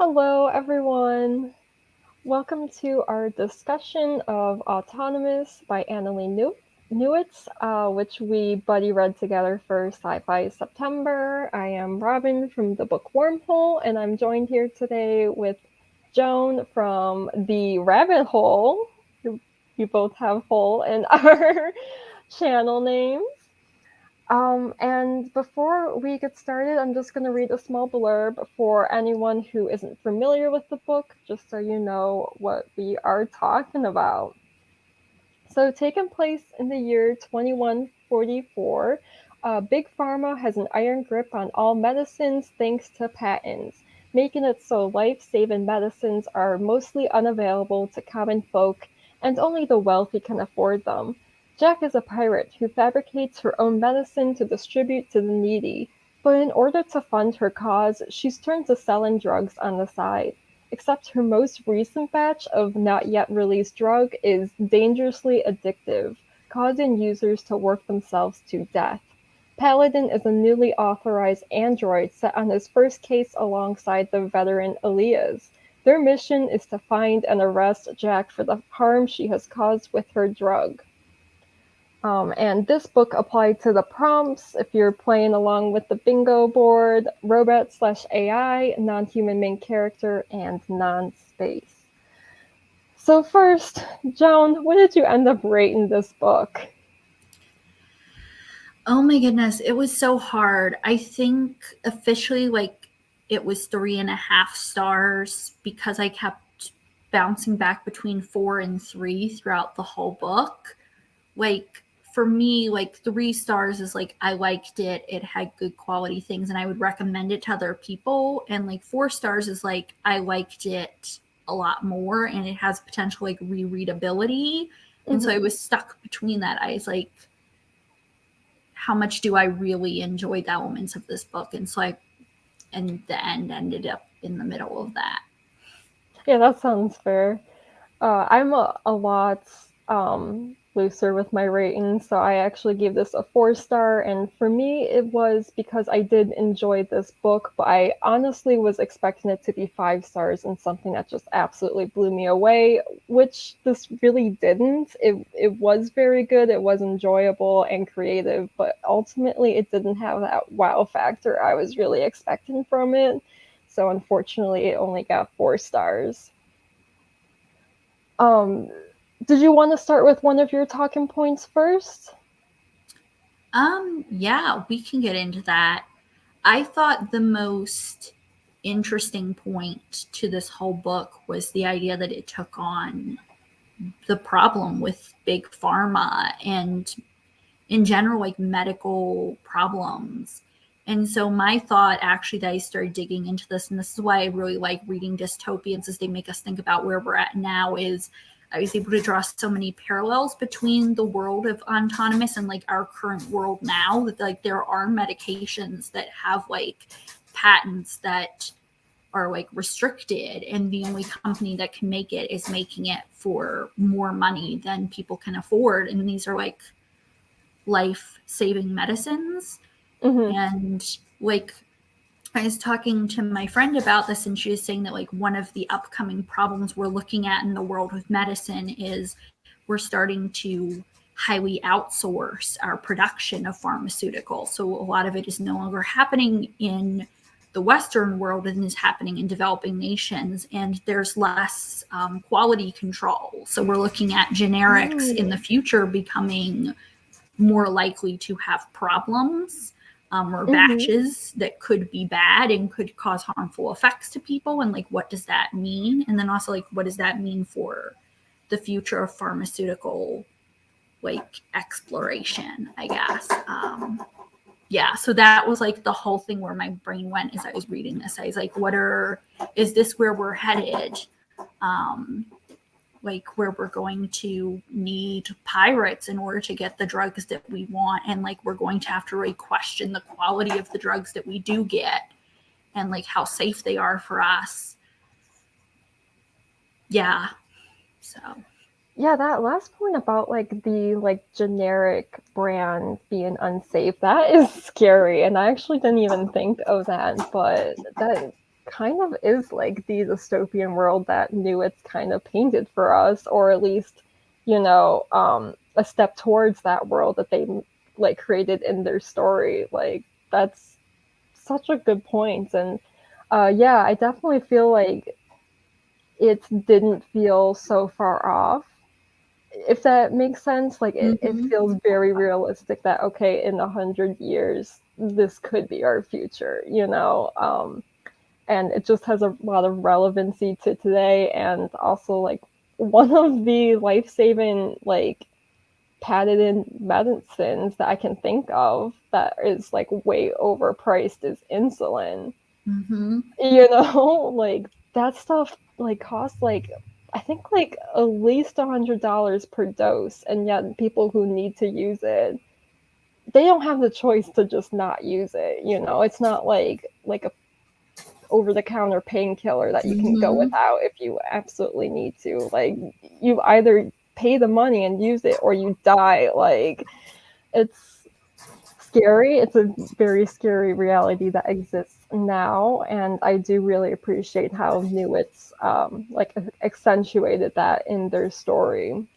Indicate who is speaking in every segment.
Speaker 1: Hello, everyone. Welcome to our discussion of Autonomous by Newitz, which we buddy read together for Sci-Fi September. I am Robin from the book Wormhole, and I'm joined here today with Joan from the Rabbit Hole. We both have hole in our channel names. And before we get started, I'm just going to read a small blurb for anyone who isn't familiar with the book, just so you know what we are talking about. So, taking place in the year 2144, Big Pharma has an iron grip on all medicines thanks to patents, making it so life-saving medicines are mostly unavailable to common folk, and only the wealthy can afford them. Jack is a pirate who fabricates her own medicine to distribute to the needy, but in order to fund her cause, she's turned to selling drugs on the side. Except her most recent batch of not yet released drug is dangerously addictive, causing users to work themselves to death. Paladin is a newly authorized android set on his first case alongside the veteran Elias. Their mission is to find and arrest Jack for the harm she has caused with her drug. And this book applied to the prompts if you're playing along with the bingo board, robot/AI, non-human main character, and non-space. So first, Joan, what did you end up rating this book?
Speaker 2: Oh my goodness, it was so hard. I think officially, it was 3.5 stars because I kept bouncing back between 4 and 3 throughout the whole book. For me, 3 stars is I liked it, it had good quality things, and I would recommend it to other people. And 4 stars is I liked it a lot more, and it has potential rereadability. And so I was stuck between that. I was like, how much do I really enjoy the elements of this book? And so and the end ended up in the middle of that.
Speaker 1: Yeah, that sounds fair. I'm a lot looser with my ratings, so I actually gave this a 4 star. And for me, it was because I did enjoy this book, but I honestly was expecting it to be 5 stars and something that just absolutely blew me away, which this really didn't. It was very good, it was enjoyable and creative, but ultimately it didn't have that wow factor I was really expecting from it. So unfortunately, it only got 4 stars. Um, did you want to start with one of your talking points first?
Speaker 2: Yeah, we can get into that. I thought the most interesting point to this whole book was the idea that it took on the problem with big pharma and in general medical problems. And so my thought actually that I started digging into this, and this is why I really like reading dystopians, as they make us think about where we're at now, is I was able to draw so many parallels between the world of autonomous and our current world now, that there are medications that have patents that are restricted, and the only company that can make it is making it for more money than people can afford. And these are life-saving medicines.
Speaker 1: Mm-hmm.
Speaker 2: And I was talking to my friend about this, and she was saying that one of the upcoming problems we're looking at in the world of medicine is we're starting to highly outsource our production of pharmaceuticals. So a lot of it is no longer happening in the Western world and is happening in developing nations, and there's less quality control. So we're looking at generics in the future becoming more likely to have problems, or batches that could be bad and could cause harmful effects to people. And what does that mean? And then also what does that mean for the future of pharmaceutical exploration, I guess. Yeah, so that was the whole thing where my brain went as I was reading this. I was like, is this where we're headed? Where we're going to need pirates in order to get the drugs that we want, and we're going to have to really question the quality of the drugs that we do get, and how safe they are for us. Yeah. So
Speaker 1: Yeah, that last point about the generic brand being unsafe, that is scary. And I actually didn't even think of that, but that kind of is like the dystopian world that Newitz kind of painted for us, or at least, a step towards that world that they like created in their story. Like that's such a good point. And yeah, I definitely feel like it didn't feel so far off, if that makes sense. Like it
Speaker 2: Mm-hmm.
Speaker 1: feels very realistic that, okay, in 100 years this could be our future, and it just has a lot of relevancy to today. And also, like, one of the life-saving, like, patented medicines that I can think of that is like way overpriced is insulin.
Speaker 2: Mm-hmm.
Speaker 1: Like that stuff like costs like, I think, like at least $100 per dose, and yet people who need to use it, they don't have the choice to just not use it. It's not like a over the counter painkiller that you can go
Speaker 2: Mm-hmm.
Speaker 1: without if you absolutely need to. Like, you either pay the money and use it or you die. Like, it's scary. It's a very scary reality that exists now, and I do really appreciate how Newitz like accentuated that in their story.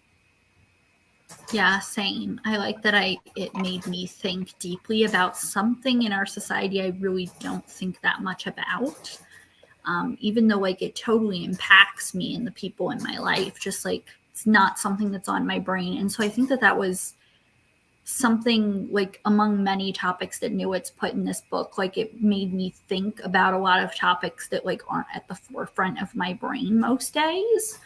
Speaker 2: Yeah, same. I like that it made me think deeply about something in our society I really don't think that much about. Even though like it totally impacts me and the people in my life, just like it's not something that's on my brain. And so I think that was something like among many topics that Newitz put in this book. Like it made me think about a lot of topics that like aren't at the forefront of my brain most days.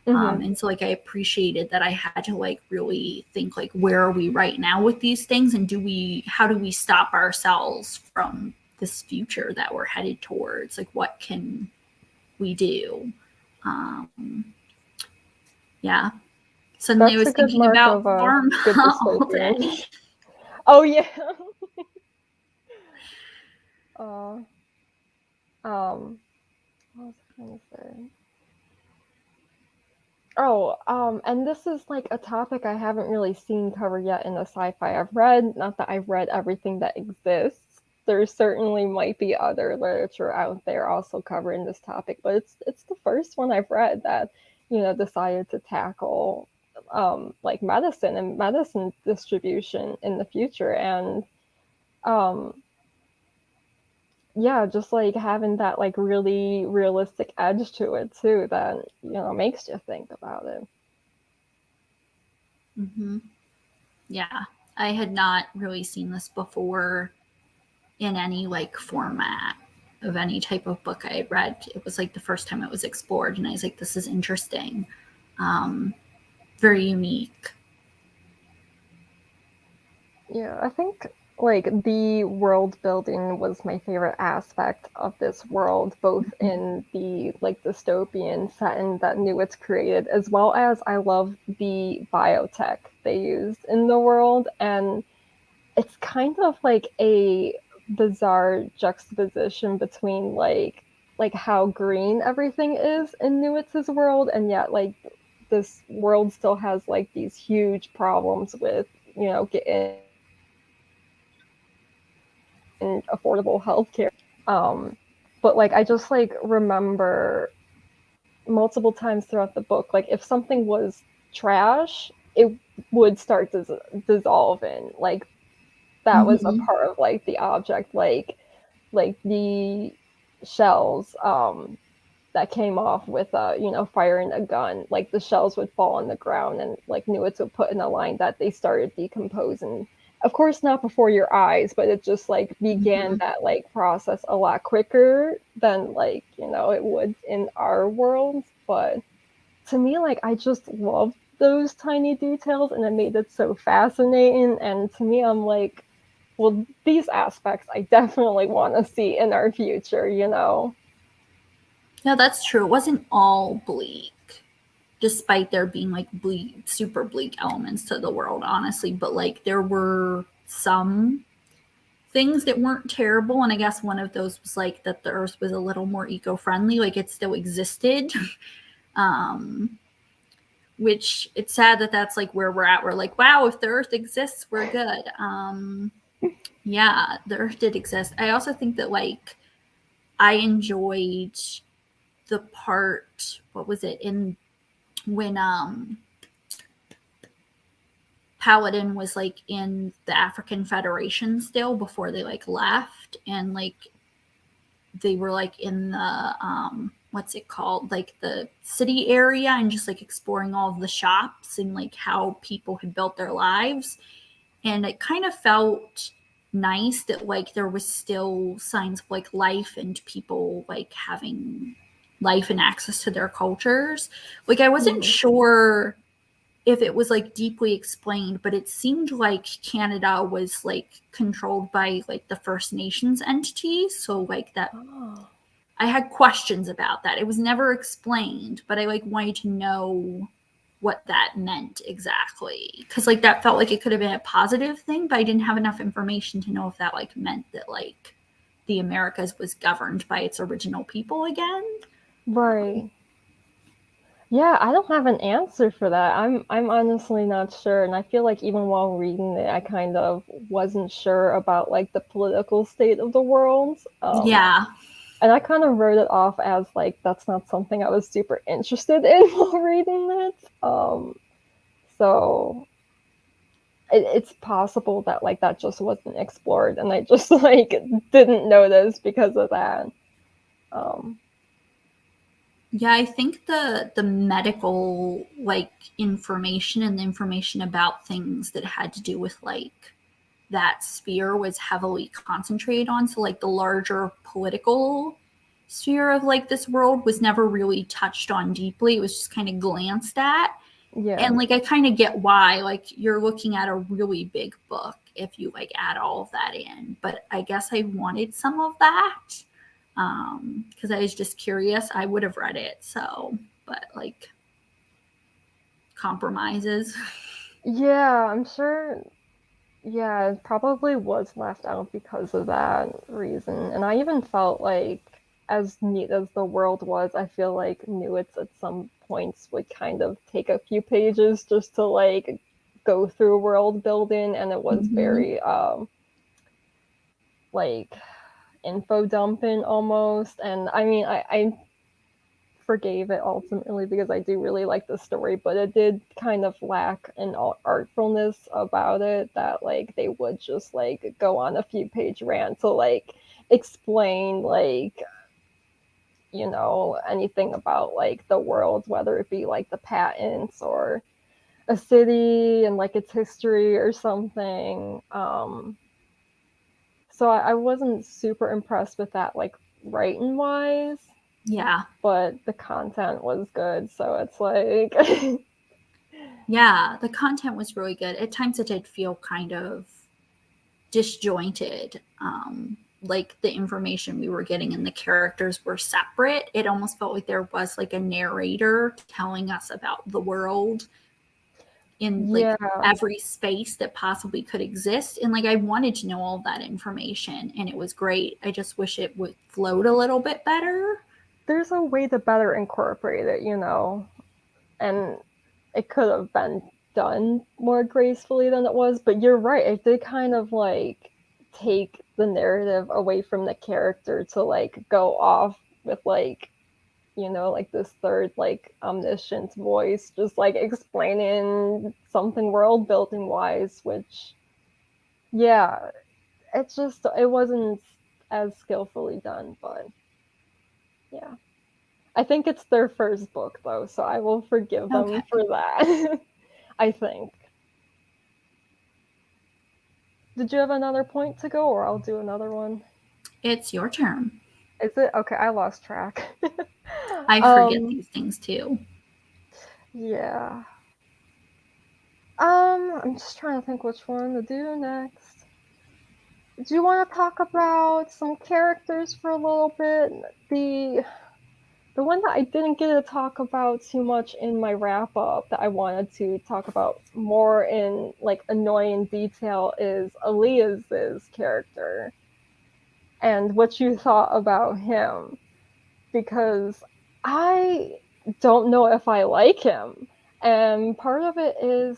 Speaker 1: Mm-hmm.
Speaker 2: And so like I appreciated that I had to like really think like, where are we right now with these things, and how do we stop ourselves from this future that we're headed towards? Like what can we do? Yeah. Suddenly I
Speaker 1: That's
Speaker 2: was
Speaker 1: a good
Speaker 2: thinking
Speaker 1: mark
Speaker 2: about
Speaker 1: of a
Speaker 2: pharma
Speaker 1: good
Speaker 2: all day.
Speaker 1: dystopian. Oh yeah. uh, what was I gonna say? Oh, and this is like a topic I haven't really seen covered yet in the sci-fi I've read. Not that I've read everything that exists. There certainly might be other literature out there also covering this topic, but it's the first one I've read that, decided to tackle like medicine and medicine distribution in the future. And um yeah, just like having that like really realistic edge to it too, that, makes you think about it.
Speaker 2: Mm-hmm. Yeah. I had not really seen this before in any like format of any type of book I had read. It was like the first time it was explored, and I was like, this is interesting. Um, Very unique.
Speaker 1: Yeah, I think like the world building was my favorite aspect of this world, both in the like dystopian setting that Newitz created, as well as I love the biotech they used in the world. And it's kind of like a bizarre juxtaposition between like how green everything is in Newitz's world, and yet like this world still has like these huge problems with, getting affordable healthcare. But like I just like remember multiple times throughout the book, like if something was trash, it would start dissolving. Like that was a
Speaker 2: Mm-hmm.
Speaker 1: part of like the object, like the shells that came off with firing a gun. Like the shells would fall on the ground, and like Newitz would put in a line that they started decomposing. Of course, not before your eyes, but it just like began
Speaker 2: Mm-hmm.
Speaker 1: that like process a lot quicker than like it would in our world. But to me, like I just loved those tiny details, and it made it so fascinating. And to me, I'm like, well, these aspects I definitely want to see in our future.
Speaker 2: Yeah, that's true. It wasn't all bleak, despite there being like bleak, super bleak elements to the world, honestly. But like there were some things that weren't terrible, and I guess one of those was like that the Earth was a little more eco-friendly. Like it still existed. um, which it's sad that that's like where we're at. We're like, wow, if the Earth exists, we're good. Yeah, the Earth did exist. I also think that like I enjoyed the part, what was it, in when Paladin was like in the African Federation still before they like left, and like they were like in the what's it called, like the city area, and just like exploring all of the shops and like how people had built their lives. And it kind of felt nice that like there was still signs of like life and people like having life and access to their cultures. Like I wasn't sure if it was like deeply explained, but it seemed like Canada was like controlled by like the First Nations entities. So like that, I had questions about that. It was never explained, but I like wanted to know what that meant exactly, because like that felt like it could have been a positive thing, but I didn't have enough information to know if that like meant that like the Americas was governed by its original people again.
Speaker 1: Right. Yeah, I don't have an answer for that. I'm honestly not sure, and I feel like even while reading it, I kind of wasn't sure about like the political state of the world.
Speaker 2: Yeah.
Speaker 1: And I kind of wrote it off as like that's not something I was super interested in while reading it. So it's possible that like that just wasn't explored, and I just like didn't notice because of that.
Speaker 2: Yeah, I think the medical like information and the information about things that had to do with like that sphere was heavily concentrated on. So like the larger political sphere of like this world was never really touched on deeply. It was just kind of glanced at.
Speaker 1: Yeah.
Speaker 2: And like I kind of get why. Like you're looking at a really big book if you like add all of that in. But I guess I wanted some of that. Because I was just curious. I would have read it. So, but like compromises.
Speaker 1: Yeah, I'm sure. Yeah, it probably was left out because of that reason. And I even felt like, as neat as the world was, I feel like Newitz at some points would kind of take a few pages just to like go through world building, and it was very like info dumping almost. And I mean, I forgave it ultimately because I do really like the story, but it did kind of lack an artfulness about it that like they would just like go on a few page rant to like explain like anything about like the world, whether it be like the patents or a city and like its history or something. So I wasn't super impressed with that like writing wise.
Speaker 2: Yeah.
Speaker 1: But the content was good, so it's like
Speaker 2: Yeah, the content was really good. At times it did feel kind of disjointed. Like the information we were getting and the characters were separate. It almost felt like there was like a narrator telling us about the world in like
Speaker 1: yeah.
Speaker 2: every space that possibly could exist. And like I wanted to know all that information and it was great. I just wish it would float a little bit better.
Speaker 1: There's a way to better incorporate it, and it could have been done more gracefully than it was, but you're right, it did kind of like take the narrative away from the character to like go off with like like this third like omniscient voice just like explaining something world building wise, which yeah, it wasn't as skillfully done, but yeah. I think it's their first book though, so I will forgive them
Speaker 2: Okay.
Speaker 1: for that. I think. Did you have another point to go, or I'll do another one?
Speaker 2: It's your turn.
Speaker 1: Is it? Okay, I lost track.
Speaker 2: I forget these things too.
Speaker 1: Yeah. I'm just trying to think which one to do next. Do you want to talk about some characters for a little bit? The one that I didn't get to talk about too much in my wrap up that I wanted to talk about more in like annoying detail is Elias's character and what you thought about him, because I don't know if I like him. And part of it is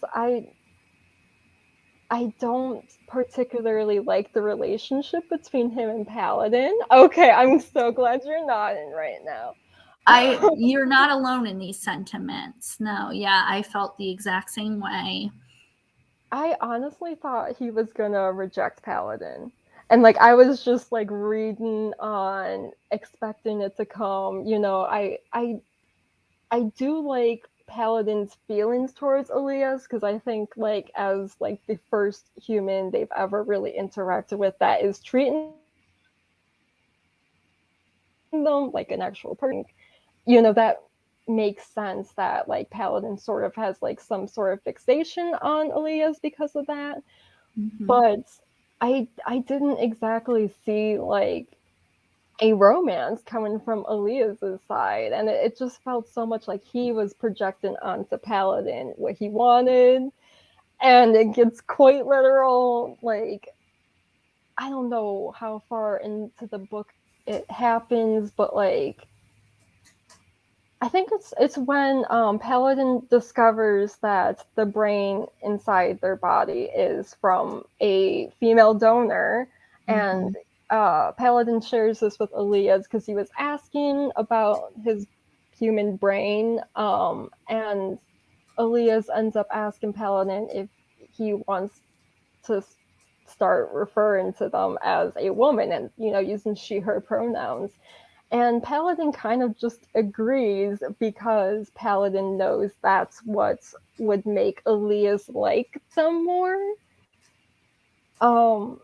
Speaker 1: I don't particularly like the relationship between him and Paladin. Okay, I'm so glad you're nodding right now.
Speaker 2: You're not alone in these sentiments. No, yeah, I felt the exact same way.
Speaker 1: I honestly thought he was gonna reject Paladin. And like I was just like reading on expecting it to come, I do like Paladin's feelings towards Elias because I think like as like the first human they've ever really interacted with that is treating them like an actual person. That makes sense that like Paladin sort of has like some sort of fixation on Elias because of that.
Speaker 2: Mm-hmm.
Speaker 1: But I didn't exactly see like a romance coming from Elias's side, and it just felt so much like he was projecting onto Paladin what he wanted, and it gets quite literal. Like I don't know how far into the book it happens, but like I think it's when Paladin discovers that the brain inside their body is from a female donor,
Speaker 2: Mm-hmm.
Speaker 1: and Paladin shares this with Elias because he was asking about his human brain, and Elias ends up asking Paladin if he wants to start referring to them as a woman and using she/her pronouns. And Paladin kind of just agrees because Paladin knows that's what would make Elias like them more. Um,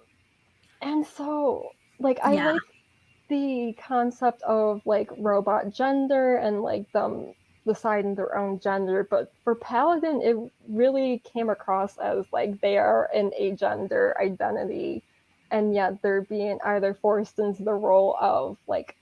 Speaker 1: and so, like, I
Speaker 2: Yeah.
Speaker 1: like the concept of like robot gender and like them deciding their own gender, but for Paladin, it really came across as like they are an agender identity, and yet they're being either forced into the role of like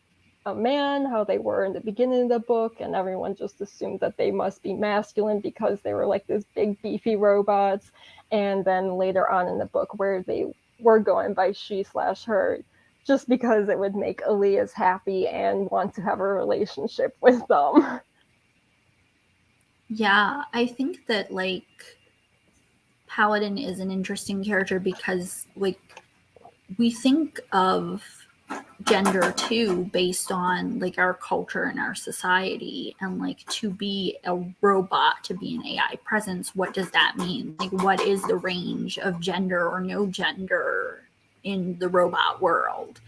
Speaker 1: a man, how they were in the beginning of the book, and everyone just assumed that they must be masculine because they were like these big beefy robots, and then later on in the book where they were going by she/her just because it would make Elias happy and want to have a relationship with them.
Speaker 2: Yeah, I think that like Paladin is an interesting character because like we think of gender too based on like our culture and our society, and like to be a robot, to be an AI presence, what does that mean? Like what is the range of gender or no gender in the robot world?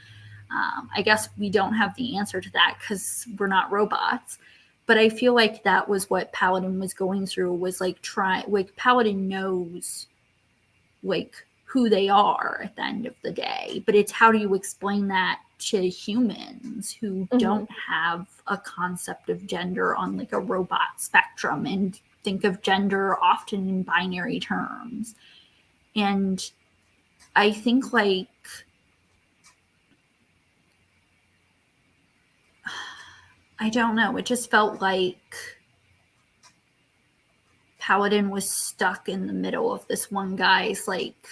Speaker 2: I guess we don't have the answer to that because we're not robots. But I feel like that was what Paladin was going through, was like like Paladin knows like who they are at the end of the day. But it's how do you explain that to humans who
Speaker 1: Mm-hmm.
Speaker 2: don't have a concept of gender on like a robot spectrum and think of gender often in binary terms. And I think like I don't know, it just felt like Paladin was stuck in the middle of this one guy's like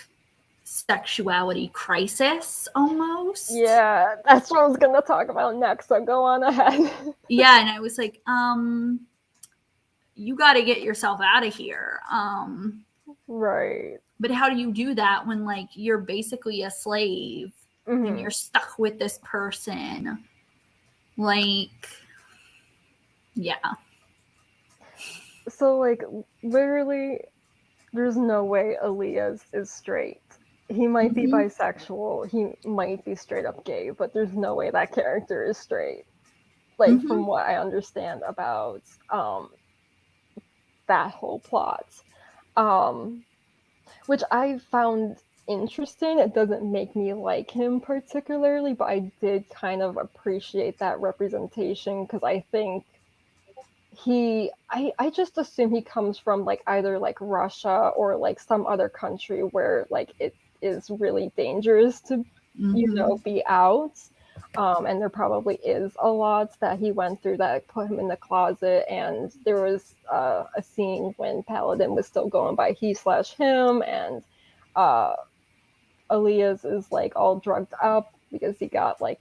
Speaker 2: sexuality crisis almost.
Speaker 1: Yeah, that's what I was gonna talk about next, so go on ahead.
Speaker 2: Yeah, and I was like, you got to get yourself out of here.
Speaker 1: Right.
Speaker 2: But how do you do that when like you're basically a slave and
Speaker 1: Mm-hmm.
Speaker 2: you're stuck with this person? Like, yeah.
Speaker 1: So, like, literally, there's no way Elias is straight. He might be
Speaker 2: Mm-hmm.
Speaker 1: bisexual, he might be straight up gay, but there's no way that character is straight. Like,
Speaker 2: Mm-hmm.
Speaker 1: from what I understand about that whole plot. Um, which I found interesting. It doesn't make me like him particularly, but I did kind of appreciate that representation because I think I just assume he comes from like either like Russia or like some other country where like it is really dangerous to
Speaker 2: Mm-hmm.
Speaker 1: be out. And there probably is a lot that he went through that put him in the closet. And there was a scene when Paladin was still going by he/him, and uh, Elias is like all drugged up because he got like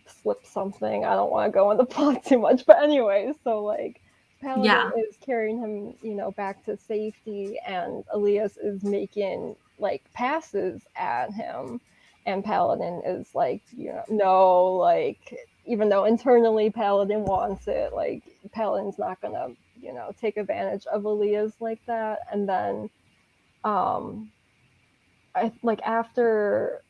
Speaker 1: slipped something. I don't want to go into plot too much, but anyway, so like Paladin
Speaker 2: Yeah.
Speaker 1: is carrying him, back to safety, and Elias is making like passes at him, and Paladin is like, no, like, even though internally Paladin wants it, like, Paladin's not gonna, take advantage of Elias like that. And then, I like after,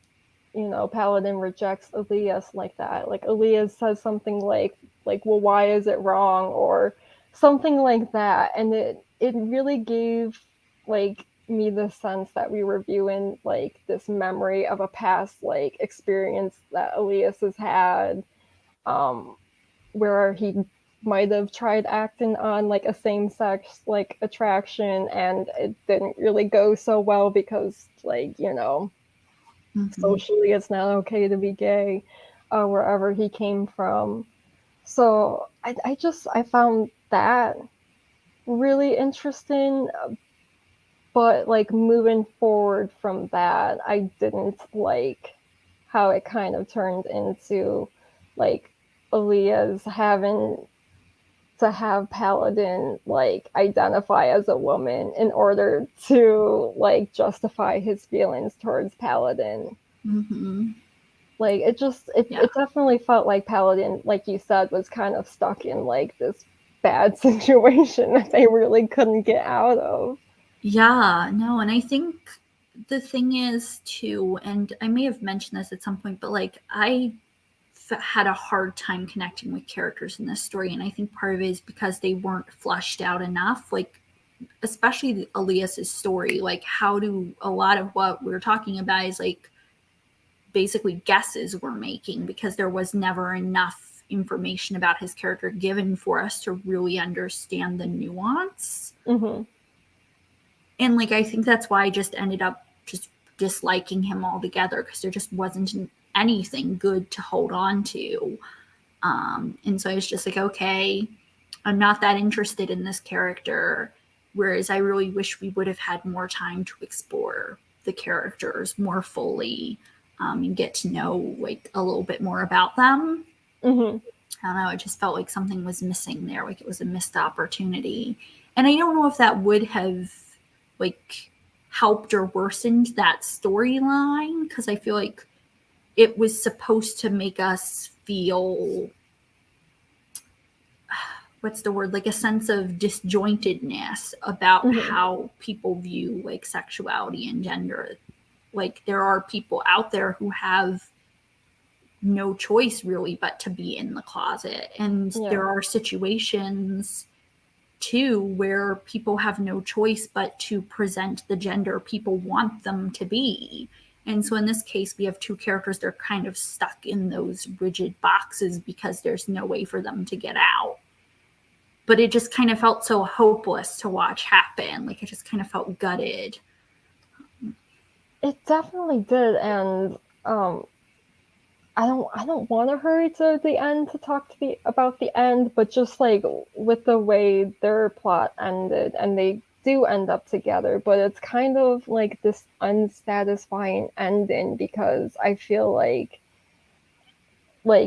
Speaker 1: Paladin rejects Elias like that, like Elias says something like, well, why is it wrong, or something like that, and it really gave like me the sense that we were viewing like this memory of a past like experience that Elias has had, um, where he might have tried acting on like a same-sex like attraction, and it didn't really go so well because, like,
Speaker 2: Mm-hmm.
Speaker 1: socially it's not okay to be gay, wherever he came from. So I found that really interesting, but like moving forward from that, I didn't like how it kind of turned into like Aaliyah's having to have Paladin like identify as a woman in order to like justify his feelings towards Paladin.
Speaker 2: Mm-hmm.
Speaker 1: Like it just
Speaker 2: Yeah.
Speaker 1: it definitely felt like Paladin, like you said, was kind of stuck in like this bad situation that they really couldn't get out of.
Speaker 2: Yeah, no, and I think the thing is too, and I may have mentioned this at some point, but like had a hard time connecting with characters in this story, and I think part of it is because they weren't fleshed out enough. Like, especially Elias's story, like how do a lot of what we're talking about is like basically guesses we're making because there was never enough information about his character given for us to really understand the nuance.
Speaker 1: Mm-hmm.
Speaker 2: And like I think that's why I just ended up just disliking him altogether because there just wasn't anything good to hold on to. And so I was just like, okay, I'm not that interested in this character. Whereas I really wish we would have had more time to explore the characters more fully, and get to know like a little bit more about them.
Speaker 1: Mm-hmm.
Speaker 2: I don't know. It just felt like something was missing there, like it was a missed opportunity. And I don't know if that would have like helped or worsened that storyline because I feel like it was supposed to make us feel, what's the word, like a sense of disjointedness about
Speaker 1: Mm-hmm.
Speaker 2: how people view like sexuality and gender. Like there are people out there who have no choice really but to be in the closet, and
Speaker 1: Yeah.
Speaker 2: there are situations too where people have no choice but to present the gender people want them to be. And so in this case, we have two characters that are kind of stuck in those rigid boxes because there's no way for them to get out. But it just kind of felt so hopeless to watch happen. Like it just kind of felt gutted.
Speaker 1: It definitely did, and um I don't want to hurry to the end to talk to the about the end, but just like with the way their plot ended, and they do end up together, but it's kind of like this unsatisfying ending because I feel like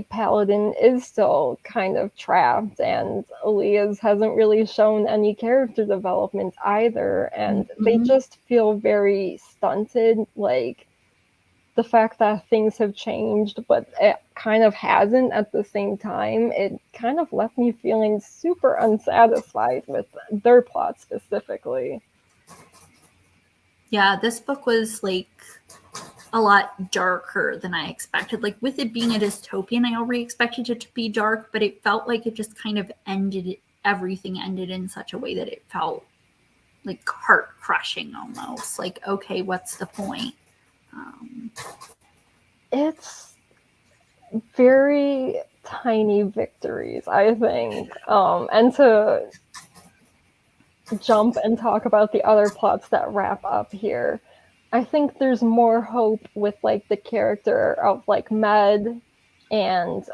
Speaker 1: Paladin is still kind of trapped, and Elias hasn't really shown any character development either, and they
Speaker 2: Mm-hmm.
Speaker 1: just feel very stunted. Like the fact that things have changed, but it kind of hasn't at the same time, it kind of left me feeling super unsatisfied with their plot specifically.
Speaker 2: Yeah, this book was like a lot darker than I expected. Like with it being a dystopian, I already expected it to be dark, but it felt like it just kind of ended, everything ended in such a way that it felt like heart crushing almost. Like, okay, what's the point? Um,
Speaker 1: It's very tiny victories, I think. And to jump and talk about the other plots that wrap up here, I think there's more hope with like the character of like Med and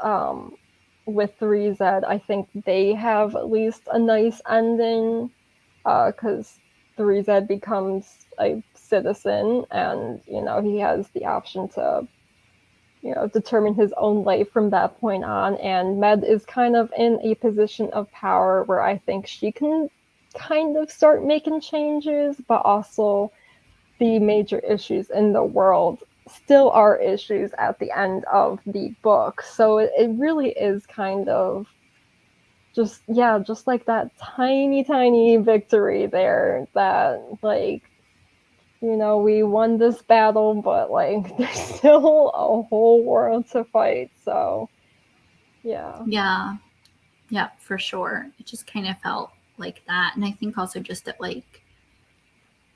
Speaker 1: with 3Z. I think they have at least a nice ending, because 3Z becomes a citizen, and he has the option to determine his own life from that point on. And Med is kind of in a position of power where I think she can kind of start making changes, but also the major issues in the world still are issues at the end of the book. So it really is kind of just, yeah, just like that tiny, tiny victory there that, like, you know, we won this battle, but like there's still a whole world to fight. So, yeah.
Speaker 2: Yeah. Yeah, for sure. It just kind of felt like that. And I think also just that, like,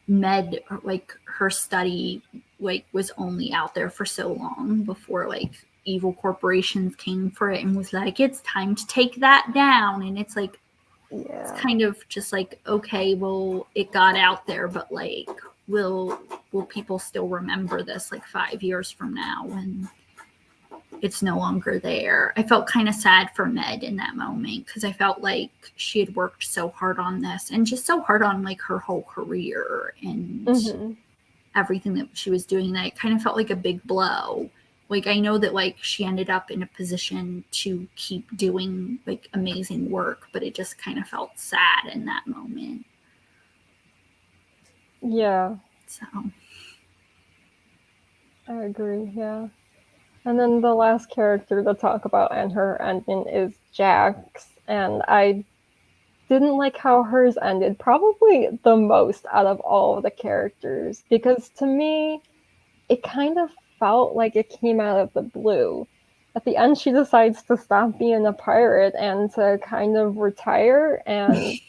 Speaker 2: med, like, her study, like, was only out there for so long before, like, evil corporations came for it and was like, it's time to take that down. And it's like, it's kind of just like, okay, well, it got out there, but like, will people still remember this like 5 years from now when it's no longer there? I felt kind of sad for Med in that moment because I felt like she had worked so hard on this and just so hard on like her whole career and everything that she was doing, that it kind of felt like a big blow. Like, I know that like she ended up in a position to keep doing like amazing work, but it just kind of felt sad in that moment.
Speaker 1: Yeah.
Speaker 2: So
Speaker 1: I agree, yeah. And then the last character to talk about and her ending is Jax, and I didn't like how hers ended, probably the most out of all of the characters, because to me, it kind of felt like it came out of the blue. At the end, she decides to stop being a pirate and to kind of retire. And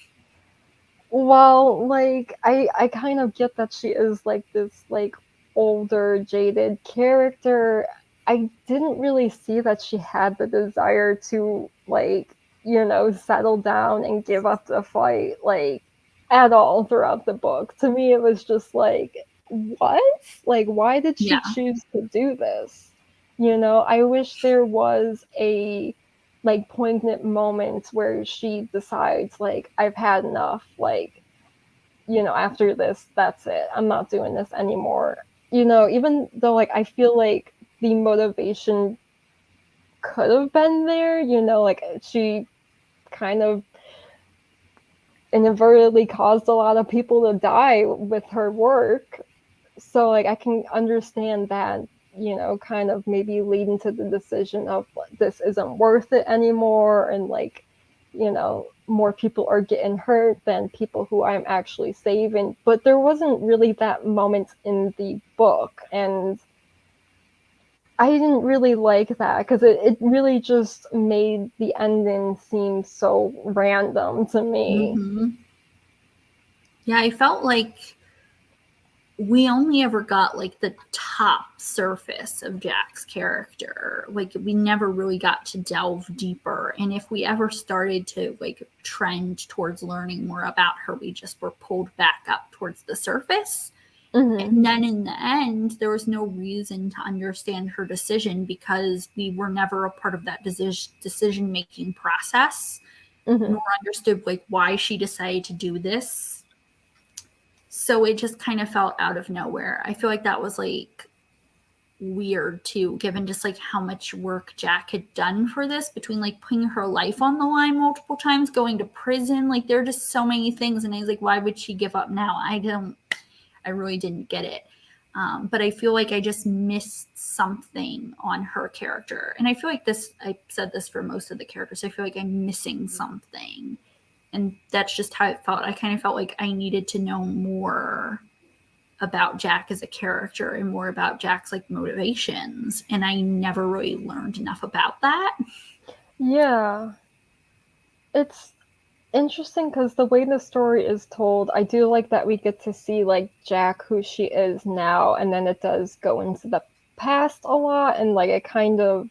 Speaker 1: while, like, I kind of get that she is, like, this, like, older, jaded character, I didn't really see that she had the desire to, like, you know, settle down and give up the fight, like, at all throughout the book. To me, it was just like, what? Like, why did she
Speaker 2: yeah.
Speaker 1: choose to do this? You know, I wish there was a like poignant moment where she decides like I've had enough, like, you know, after this, that's it. I'm not doing this anymore. You know, even though like I feel like the motivation could have been there, you know, like she kind of inadvertently caused a lot of people to die with her work. So like I can understand that, you know, kind of maybe leading to the decision of this isn't worth it anymore, and like, you know, more people are getting hurt than people who I'm actually saving. But there wasn't really that moment in the book, and I didn't really like that because it really just made the ending seem so random to me.
Speaker 2: Mm-hmm. Yeah, I felt like we only ever got like the top surface of Jack's character. Like, we never really got to delve deeper. And if we ever started to like trend towards learning more about her, we just were pulled back up towards the surface. And then in the end, there was no reason to understand her decision because we were never a part of that decision making process, nor understood like why she decided to do this. So it just kind of felt out of nowhere. I feel like that was like weird too, given just like how much work Jack had done for this, between like putting her life on the line multiple times, going to prison. Like, there are just so many things. And I was like, why would she give up now? I really didn't get it. But I feel like I just missed something on her character. And I feel like this, I said this for most of the characters, I feel like I'm missing something. And that's just how it felt. I kind of felt like I needed to know more about Jack as a character and more about Jack's like motivations. And I never really learned enough about that.
Speaker 1: Yeah. It's interesting because the way the story is told, I do like that we get to see like Jack who she is now, and then it does go into the past a lot, and like it kind of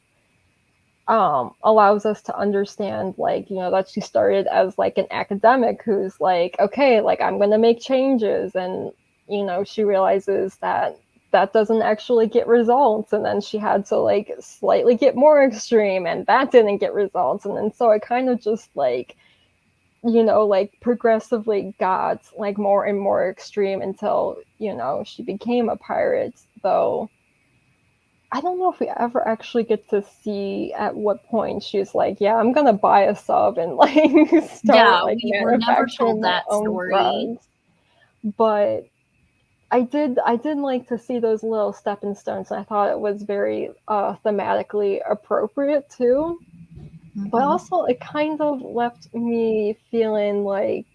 Speaker 1: allows us to understand, like, you know, that she started as like an academic who's like, okay, like I'm gonna make changes, and you know, she realizes that that doesn't actually get results, and then she had to like slightly get more extreme, and that didn't get results, and then so it kind of just like, you know, like progressively got like more and more extreme until, you know, she became a pirate. Though I don't know if we ever actually get to see at what point she's like, yeah, I'm gonna buy a sub and like start
Speaker 2: Yeah,
Speaker 1: like
Speaker 2: we were never
Speaker 1: manufacturing
Speaker 2: told
Speaker 1: my
Speaker 2: that
Speaker 1: own
Speaker 2: story.
Speaker 1: drugs. But I did like to see those little stepping stones. I thought it was very thematically appropriate too. But
Speaker 2: Mm-hmm.
Speaker 1: also it kind of left me feeling like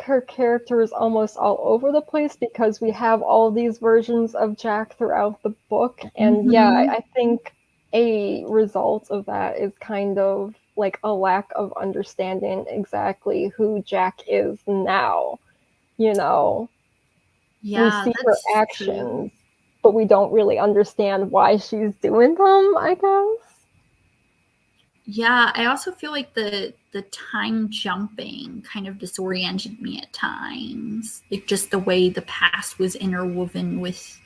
Speaker 1: her character is almost all over the place because we have all these versions of Jack throughout the book. And yeah,
Speaker 2: Mm-hmm.
Speaker 1: I think a result of that is kind of like a lack of understanding exactly who Jack is now. You know, we
Speaker 2: Yeah,
Speaker 1: see her
Speaker 2: that's true.
Speaker 1: actions, but we don't really understand why she's doing them, I guess.
Speaker 2: Yeah, I also feel like the time jumping kind of disoriented me at times. Like just the way the past was interwoven with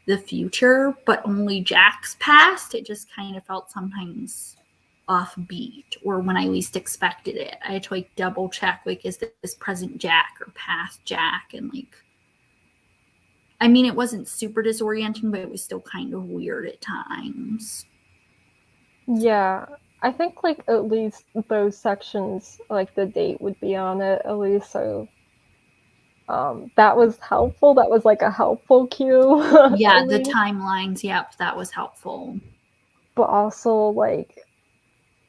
Speaker 2: the future, but only Jack's past. It just kind of felt sometimes offbeat or when I least expected it. I had to like double check like is this present Jack or past Jack and like I mean it wasn't super disorienting, but it was still kind of weird at times.
Speaker 1: Yeah, I think like at least those sections, like the date would be on it at least, so that was helpful. That was like a helpful cue at
Speaker 2: Yeah, the
Speaker 1: least.
Speaker 2: timelines, yep, that was helpful.
Speaker 1: But also like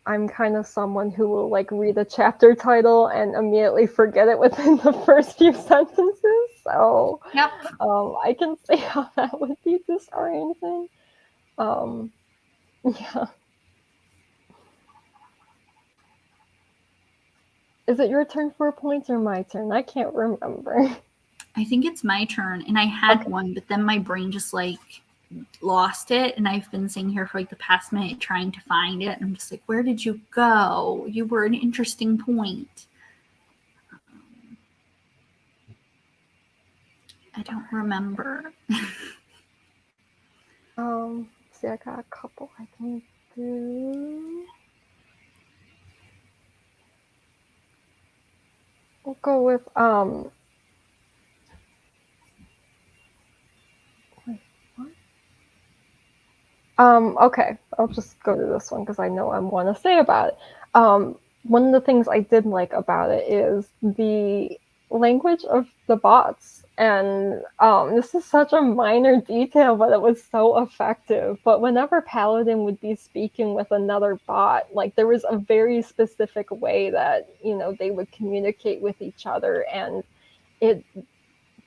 Speaker 1: I'm kind of someone who will like read a chapter title and immediately forget it within the first few sentences. So
Speaker 2: Yep.
Speaker 1: I can see how that would be disorienting. Um, yeah. Is it your turn for points or my turn? I can't remember.
Speaker 2: I think it's my turn and I had
Speaker 1: Okay.
Speaker 2: one, but then my brain just like lost it and I've been sitting here for like the past minute trying to find it and I'm just like, where did you go? You were an interesting point. I don't remember.
Speaker 1: See, I got a couple I can do. We'll go with wait, what? Okay, I'll just go to this one because I know I want to say about it. One of the things I did like about it is the language of the bots, and this is such a minor detail, but it was so effective. But whenever Paladin would be speaking with another bot, like there was a very specific way that they would communicate with each other, and it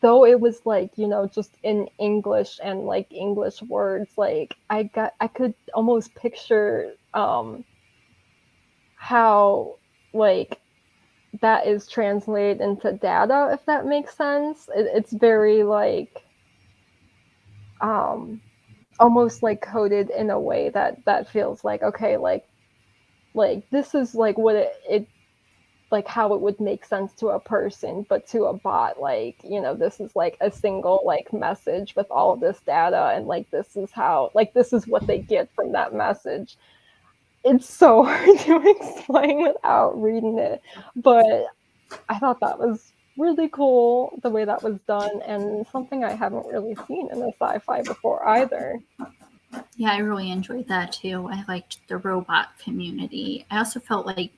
Speaker 1: though it was like just in English and like English words, like I could almost picture how like that is translated into data, if that makes sense. It's very like um almost like coded in a way that feels like okay, like this is like what it like how it would make sense to a person, but to a bot, like this is like a single like message with all of this data, and like this is how, like this is what they get from that message. It's so hard to explain without reading it, but I thought that was really cool the way that was done, and something I haven't really seen in a sci-fi before either.
Speaker 2: Yeah, I really enjoyed that too. I liked the robot community. I also felt like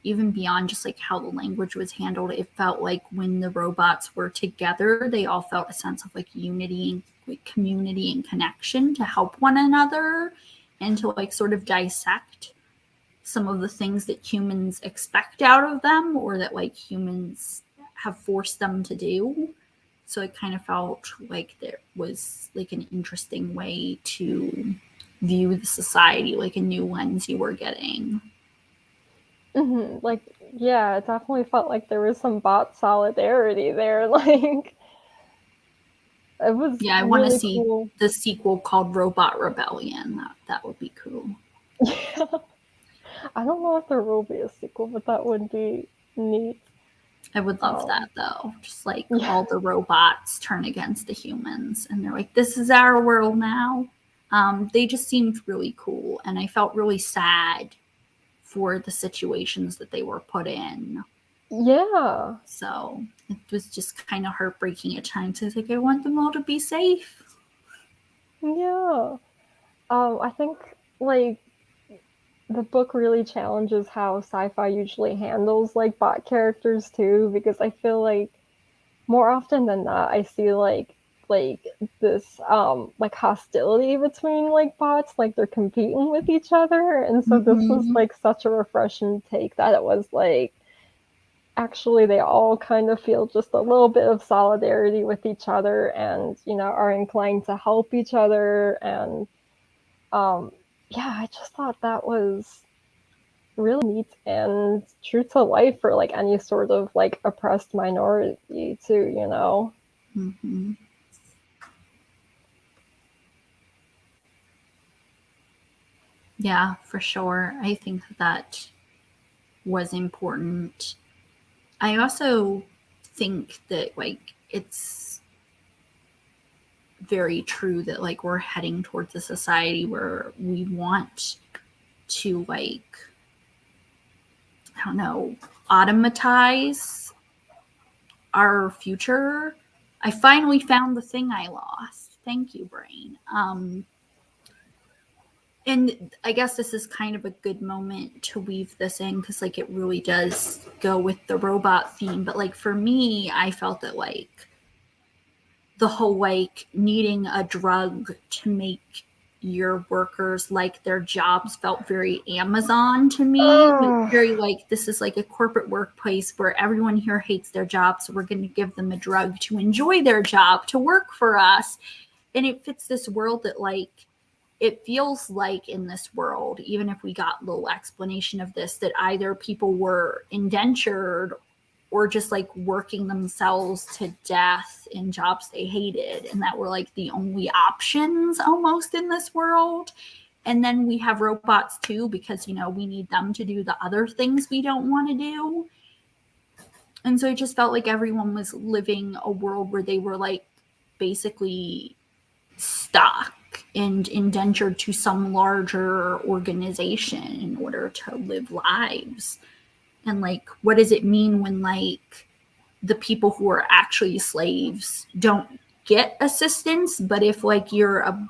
Speaker 2: even beyond just like how the language was handled, it felt like when the robots were together, they all felt a sense of like unity and like community and connection to help one another and to like sort of dissect some of the things that humans expect out of them or that like humans have forced them to do. So it kind of felt like there was like an interesting way to view the society, like a new lens you were getting.
Speaker 1: Like, yeah, it definitely felt like there was some bot solidarity there. Like, it was
Speaker 2: Yeah, I want to
Speaker 1: really
Speaker 2: see
Speaker 1: cool.
Speaker 2: the sequel called Robot Rebellion. That would be cool.
Speaker 1: Yeah. I don't know if there will be a sequel, but that would be neat.
Speaker 2: I would love
Speaker 1: Um,
Speaker 2: that though. Just like
Speaker 1: yeah,
Speaker 2: all the robots turn against the humans and they're like, this is our world now. They just seemed really cool. And I felt really sad for the situations that they were put in.
Speaker 1: yeah,
Speaker 2: So it was just kind of heartbreaking at times. I was like, I want them all to be safe.
Speaker 1: yeah. I think like the book really challenges how sci-fi usually handles like bot characters too, because I feel like more often than not, I see like this like hostility between like bots, like they're competing with each other. And so this was like such a refreshing take that it was like actually they all kind of feel just a little bit of solidarity with each other, and are inclined to help each other. And yeah, I just thought that was really neat and true to life for like any sort of like oppressed minority too.
Speaker 2: Mm-hmm. Yeah, for sure. I think that was important. I also think that like it's very true that like we're heading towards a society where we want to like, I don't know, automatize our future. I finally found the thing I lost. Thank you, brain. And I guess this is kind of a good moment to weave this in because like it really does go with the robot theme. But like for me, I felt that like the whole like needing a drug to make your workers like their jobs felt very Amazon to me. Very like this is like a corporate workplace where everyone here hates their job, so we're going to give them a drug to enjoy their job, to work for us. And it fits this world that like it feels like in this world, even if we got little explanation of this, that either people were indentured or just like working themselves to death in jobs they hated, and that were like the only options almost in this world. And then we have robots too, because we need them to do the other things we don't want to do. And so it just felt like everyone was living a world where they were like basically stuck and indentured to some larger organization in order to live lives. And like, what does it mean when like the people who are actually slaves don't get assistance, but if like you're a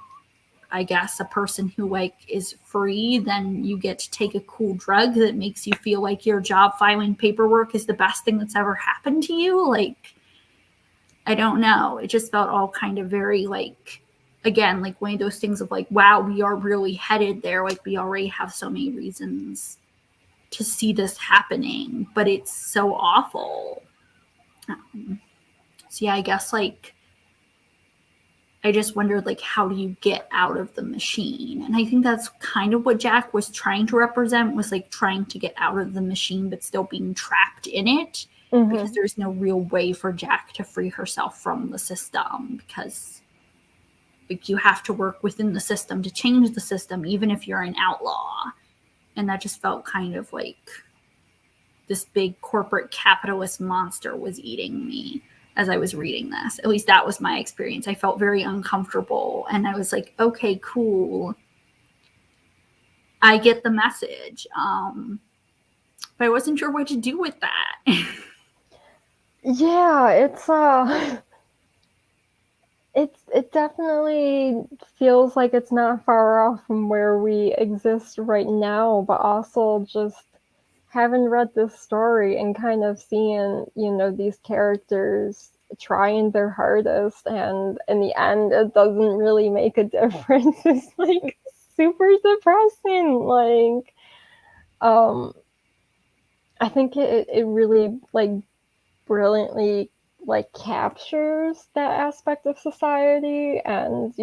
Speaker 2: person who like is free, then you get to take a cool drug that makes you feel like your job filing paperwork is the best thing that's ever happened to you. Like, I don't know. It just felt all kind of very like, again, like one of those things of like, wow, we are really headed there. Like we already have so many reasons to see this happening, but it's so awful. So yeah, I guess like I just wondered like how do you get out of the machine? And I think that's kind of what Jack was trying to represent, was like trying to get out of the machine but still being trapped in it. Because there's no real way for Jack to free herself from the system, because like you have to work within the system to change the system, even if you're an outlaw. And that just felt kind of like this big corporate capitalist monster was eating me as I was reading this. At least that was my experience. I felt very uncomfortable, and I was like, okay, cool. I get the message. But I wasn't sure what to do with that.
Speaker 1: Yeah, it definitely feels like it's not far off from where we exist right now, but also just having read this story and kind of seeing, these characters trying their hardest, and in the end it doesn't really make a difference. It's like super depressing. Like I think it really like brilliantly like captures that aspect of society, and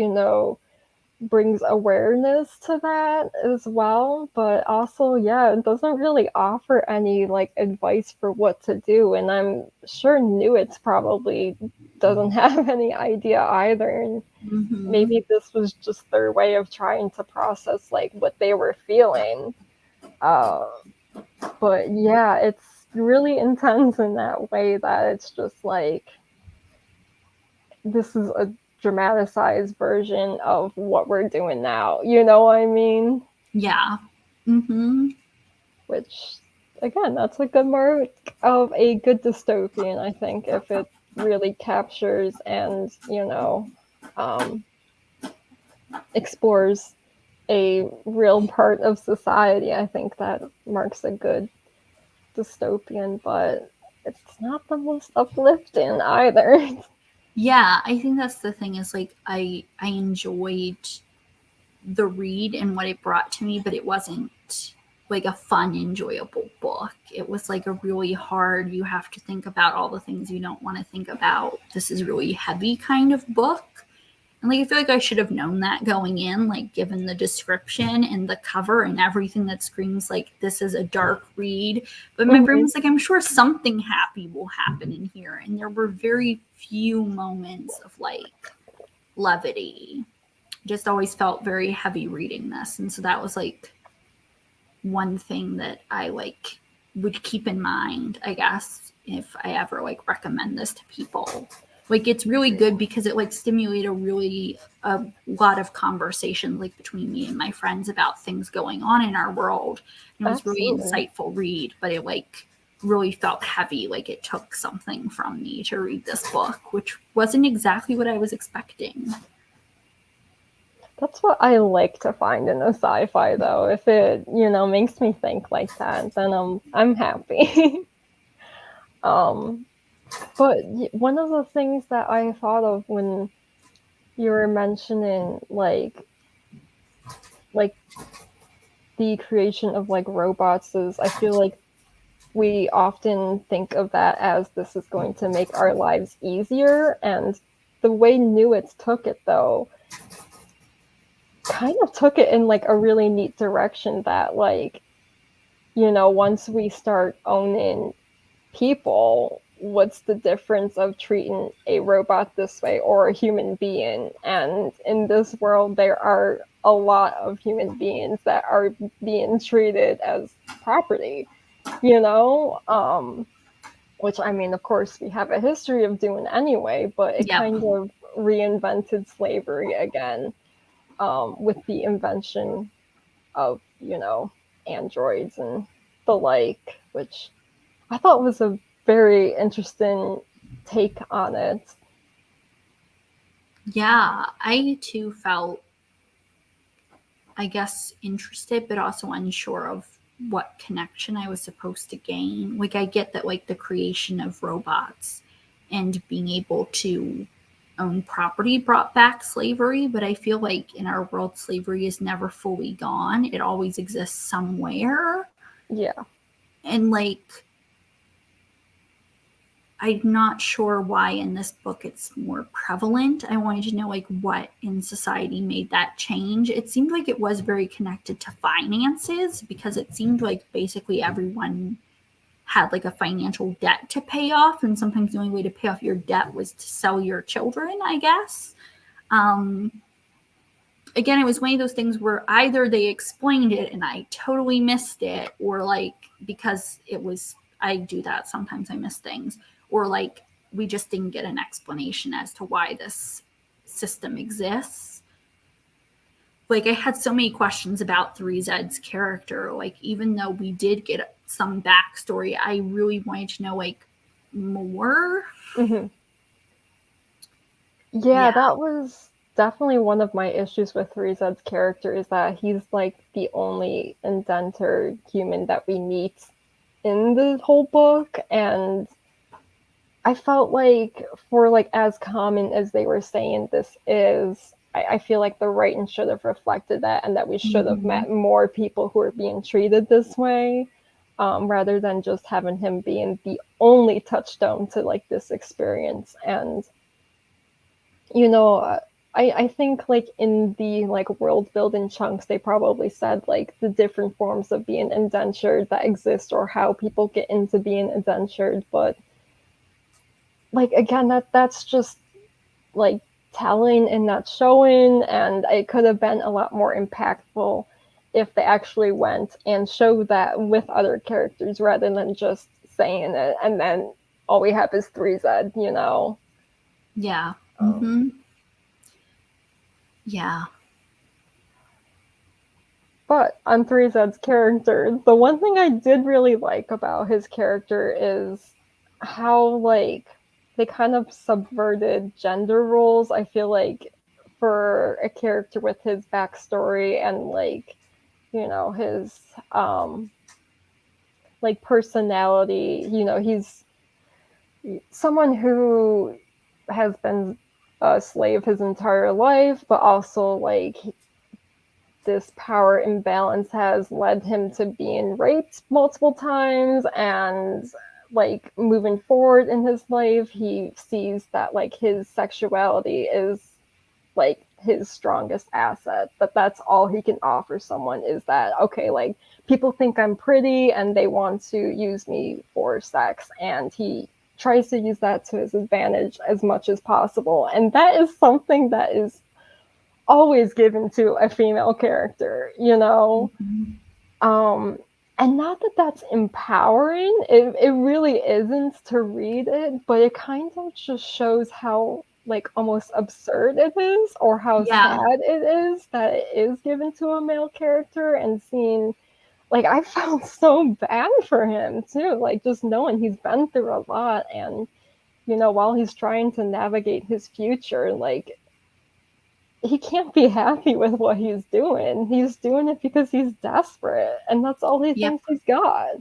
Speaker 1: brings awareness to that as well. But also, yeah, it doesn't really offer any like advice for what to do, and I'm sure Newitz probably doesn't have any idea either. And maybe this was just their way of trying to process like what they were feeling. But yeah, it's really intense in that way, that it's just like this is a dramatized version of what we're doing now. You know what I mean?
Speaker 2: Yeah.
Speaker 1: Which, again, that's a good mark of a good dystopian, I think, if it really captures and, explores a real part of society. I think that marks a good dystopian. But it's not the most uplifting either.
Speaker 2: Yeah, I think that's the thing is like I enjoyed the read and what it brought to me, but it wasn't like a fun, enjoyable book. It was like a really hard, you have to think about all the things you don't want to think about. This is really heavy kind of book. And like I feel like I should have known that going in, like given the description and the cover and everything that screams like this is a dark read. But my brain was like, I'm sure something happy will happen in here. And there were very few moments of like levity. Just always felt very heavy reading this. And so that was like one thing that I like would keep in mind, I guess, if I ever like recommend this to people. Like it's really good because it like stimulated a lot of conversation like between me and my friends about things going on in our world. And it was really
Speaker 1: Absolutely.
Speaker 2: insightful read, but it like really felt heavy, like it took something from me to read this book, which wasn't exactly what I was expecting.
Speaker 1: That's what I like to find in a sci-fi, though. If it, makes me think like that, then I'm happy. um, but one of the things that I thought of when you were mentioning like the creation of like robots is I feel like we often think of that as this is going to make our lives easier, and the way Newitz took it though kind of took it in like a really neat direction that like once we start owning people, what's the difference of treating a robot this way or a human being? And in this world, there are a lot of human beings that are being treated as property, which I mean, of course, we have a history of doing anyway, but it
Speaker 2: Yep.
Speaker 1: kind of reinvented slavery again with the invention of, androids and the like, which I thought was a very interesting take on it.
Speaker 2: Yeah, I too felt, I guess, interested, but also unsure of what connection I was supposed to gain. Like, I get that, like, the creation of robots and being able to own property brought back slavery, but I feel like in our world, slavery is never fully gone. It always exists somewhere.
Speaker 1: Yeah.
Speaker 2: And, like, I'm not sure why in this book it's more prevalent. I wanted to know like what in society made that change. It seemed like it was very connected to finances because it seemed like basically everyone had like a financial debt to pay off, and sometimes the only way to pay off your debt was to sell your children, I guess. Um, Again, it was one of those things where either they explained it and I totally missed it, or like because it was, I do that sometimes, I miss things, or like we just didn't get an explanation as to why this system exists. Like I had so many questions about 3Z's character. Like even though we did get some backstory, I really wanted to know like more.
Speaker 1: Hmm. Yeah,
Speaker 2: Yeah.
Speaker 1: that was definitely one of my issues with Rizad's character is that he's like the only indentured human that we meet in the whole book, and I felt like for like as common as they were saying this is, I feel like the writing should have reflected that, and that we should have
Speaker 2: Mm-hmm.
Speaker 1: met more people who are being treated this way, rather than just having him being the only touchstone to like this experience. And you know, I think like in the like world building chunks, they probably said like the different forms of being indentured that exist or how people get into being indentured, but like again that's just like telling and not showing, and it could have been a lot more impactful if they actually went and showed that with other characters rather than just saying it and then all we have is 3Z.
Speaker 2: Yeah.
Speaker 1: um,
Speaker 2: Mm-hmm. Yeah.
Speaker 1: but on 3Z's character, the one thing I did really like about his character is how like they kind of subverted gender roles. I feel like for a character with his backstory and like his like personality, he's someone who has been a slave his entire life, but also like this power imbalance has led him to being raped multiple times, and like moving forward in his life he sees that like his sexuality is like his strongest asset, but that's all he can offer someone, is that okay, like people think I'm pretty and they want to use me for sex, and he tries to use that to his advantage as much as possible, and that is something that is always given to a female character, you know?
Speaker 2: Mm-hmm.
Speaker 1: Um, and not that that's empowering, it really isn't to read it, but it kind of just shows how like almost absurd it is, or how
Speaker 2: Yeah.
Speaker 1: sad it is that it is given to a male character, and seeing like I felt so bad for him too, like just knowing he's been through a lot, and you know, while he's trying to navigate his future, like he can't be happy with what he's doing. He's doing it because he's desperate, and that's all he
Speaker 2: Yep.
Speaker 1: thinks he's got.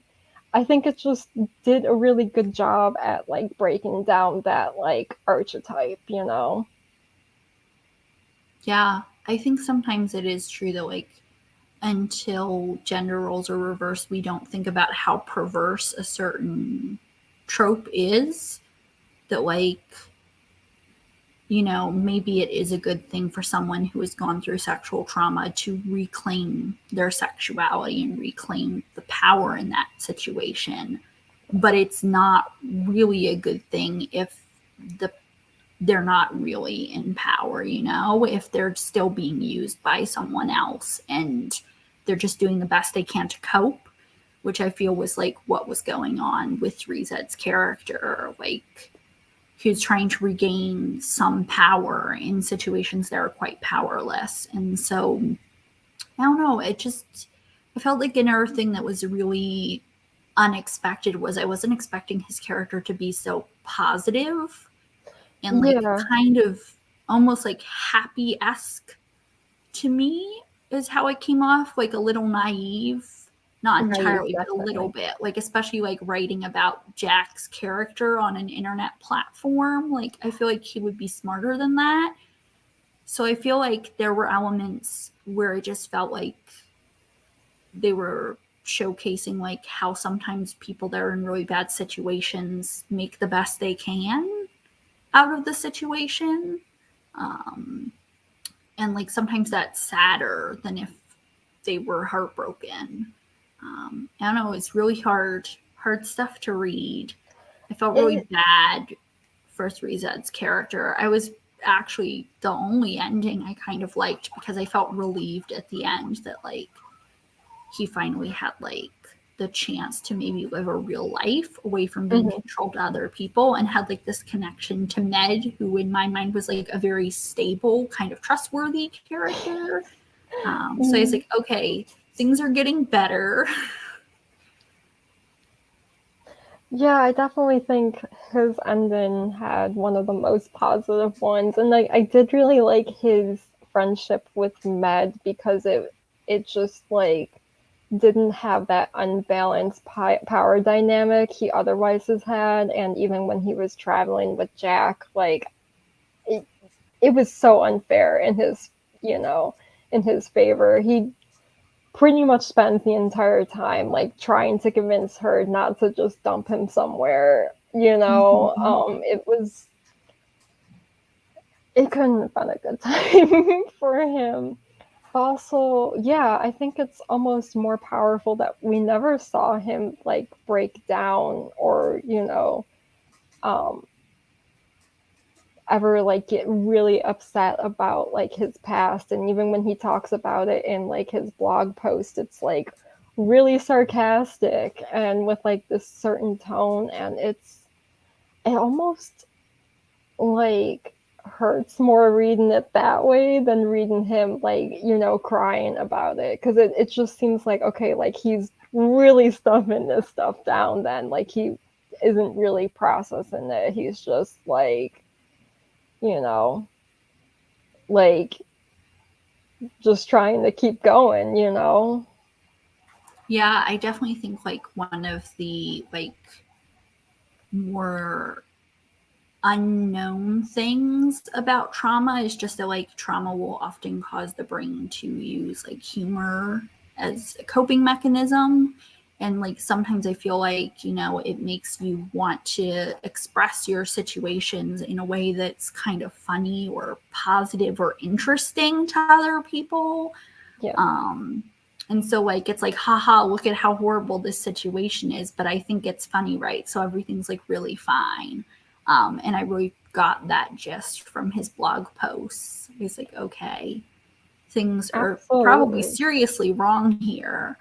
Speaker 1: I think it just did a really good job at like breaking down that like archetype, you know.
Speaker 2: Yeah. I think sometimes it is true that, like, until gender roles are reversed, we don't think about how perverse a certain trope is. That, like, you know, maybe it is a good thing for someone who has gone through sexual trauma to reclaim their sexuality and reclaim the power in that situation. But it's not really a good thing if the they're not really in power, you know, if they're still being used by someone else and they're just doing the best they can to cope, which I feel was like what was going on with Rezet's character. Like, who's trying to regain some power in situations that are quite powerless. And so, I don't know, I felt like another thing that was really unexpected was I wasn't expecting his character to be so positive and like
Speaker 1: Yeah,
Speaker 2: kind of almost like happy esque to me, is how it came off, like a little naive, not
Speaker 1: naive,
Speaker 2: entirely, but a little
Speaker 1: definitely.
Speaker 2: bit, like especially like writing about Jack's character on an internet platform. Like I feel like he would be smarter than that. So I feel like there were elements where it just felt like they were showcasing like how sometimes people that are in really bad situations make the best they can out of the situation. Um, and like sometimes that's sadder than if they were heartbroken. I don't know. It's really hard stuff to read. I felt really
Speaker 1: It,
Speaker 2: bad for Three Zed's character. I was actually the only ending I kind of liked because I felt relieved at the end that like he finally had like the chance to maybe live a real life away from being
Speaker 1: mhm.
Speaker 2: controlled by other people, and had like this connection to Med, who in my mind was like a very stable, kind of trustworthy character. So I was like, okay, things are getting better.
Speaker 1: Yeah, I definitely think his ending had one of the most positive ones, and like I did really like his friendship with Med, because it just like didn't have that unbalanced power dynamic he otherwise has had, and even when he was traveling with Jack, like it, it was so unfair in his, you know, in his favor. He pretty much spends the entire time like trying to convince her not to just dump him somewhere, you know.
Speaker 2: Mm-hmm.
Speaker 1: It couldn't have been a good time for him. Also, yeah, I think it's almost more powerful that we never saw him like break down, or, you know, um ever like get really upset about like his past. And even when he talks about it in like his blog post, it's like really sarcastic and with like this certain tone, and it almost like hurts more reading it that way than reading him like, you know, crying about it, because it just seems like okay, like he's really stuffing this stuff down, then like he isn't really processing it, he's just like, you know, like just trying to keep going, you know.
Speaker 2: Yeah, I definitely think like one of the like more unknown things about trauma is just that like trauma will often cause the brain to use like humor as a coping mechanism. And like sometimes I feel like, you know, it makes you want to express your situations in a way that's kind of funny or positive or interesting to other people.
Speaker 1: Yeah.
Speaker 2: And so like it's like, haha, look at how horrible this situation is, but I think it's funny, right? So everything's like really fine. And I really got that gist from his blog posts. He's like, okay, things are probably
Speaker 1: Absolutely.
Speaker 2: seriously wrong here.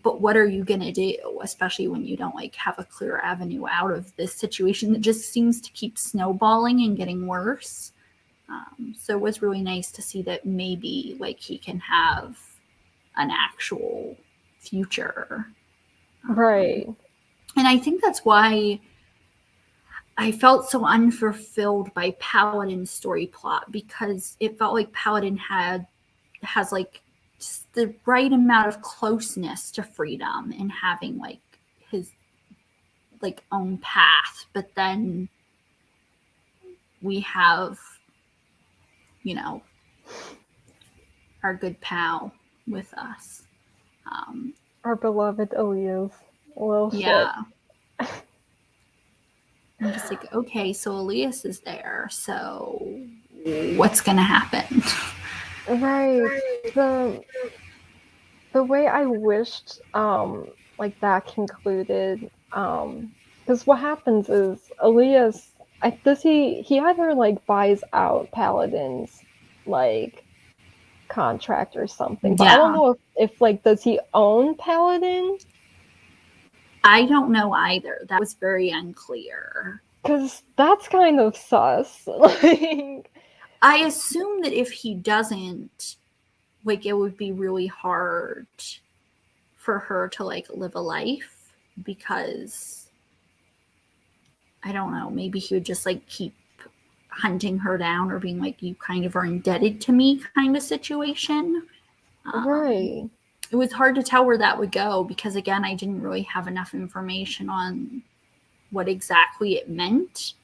Speaker 2: But what are you going to do, especially when you don't like have a clear avenue out of this situation that just seems to keep snowballing and getting worse. So it was really nice to see that maybe like he can have an actual future.
Speaker 1: Right.
Speaker 2: And I think that's why I felt so unfulfilled by Paladin's story plot, because it felt like Paladin has like just the right amount of closeness to freedom and having like his like own path, but then we have, you know, our good pal with us.
Speaker 1: Our beloved Elias. Little shit.
Speaker 2: Yeah. I'm just like, okay, so Elias is there, so what's gonna happen?
Speaker 1: Right. The the way I wished like that concluded, because what happens is Elias, does he either like buys out Paladin's like contract or something, but I don't
Speaker 2: Yeah,
Speaker 1: know if like does he own Paladin?
Speaker 2: I don't know either. That was very unclear.
Speaker 1: Because that's kind of sus. Like,
Speaker 2: I assume that if he doesn't, like, it would be really hard for her to like live a life, because I don't know, maybe he would just like keep hunting her down or being like, you kind of are indebted to me kind of situation. Um,
Speaker 1: right,
Speaker 2: it was hard to tell where that would go because, again, I didn't really have enough information on what exactly it meant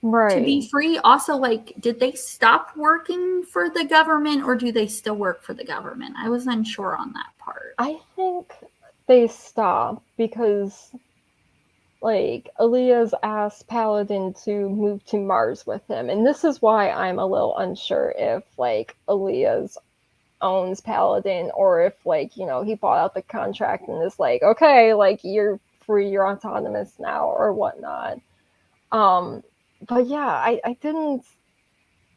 Speaker 2: to be
Speaker 1: right.
Speaker 2: free. Also, like, did they stop working for the government or do they still work for the government? I was unsure on that part.
Speaker 1: I think they stop because like Elias asked Paladin to move to Mars with him, and this is why I'm a little unsure if like Elias owns Paladin or if like he bought out the contract and is like, okay, like you're free, you're autonomous now or whatnot. Um, but yeah, I didn't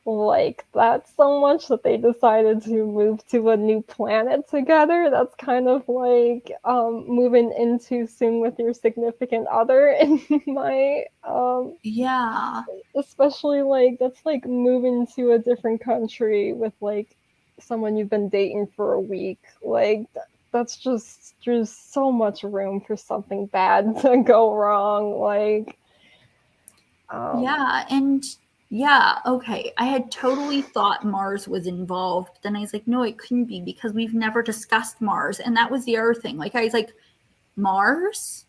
Speaker 1: like that so much that they decided to move to a new planet together. That's kind of like moving in too soon with your significant other in my
Speaker 2: Yeah.
Speaker 1: especially like that's like moving to a different country with like someone you've been dating for a week. Like that's just there's so much room for something bad to go wrong. Like um
Speaker 2: Yeah. And yeah, okay. I had totally thought Mars was involved. Then I was like, no, it couldn't be because we've never discussed Mars. And that was the other thing. Like, I was like, Mars?